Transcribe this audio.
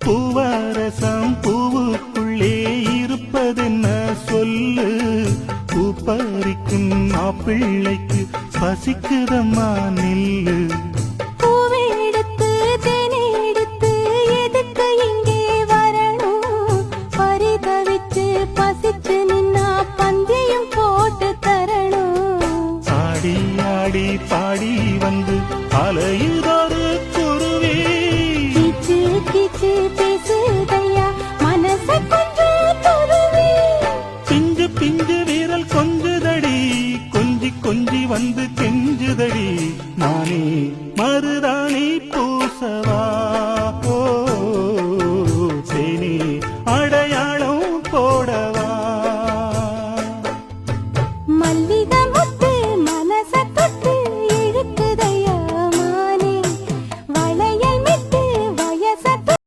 பூவரசம் பூவுக்குள்ளே இருப்பதென்ன சொல்லு, பூ பறிக்கும் மாப்பிள்ளைக்கு பசிக்குதம்மா நில்லு. பூவெடுத்து தேனெடுத்து எதுக்கு இங்கே வரணும், பரிதவிச்சு பசிச்சு நின்னா பந்தியும் போட்டு தரணும். ஆடி ஆடி பாடி வந்து அலையுதொரு குருவி, கீச்சு கீச்சு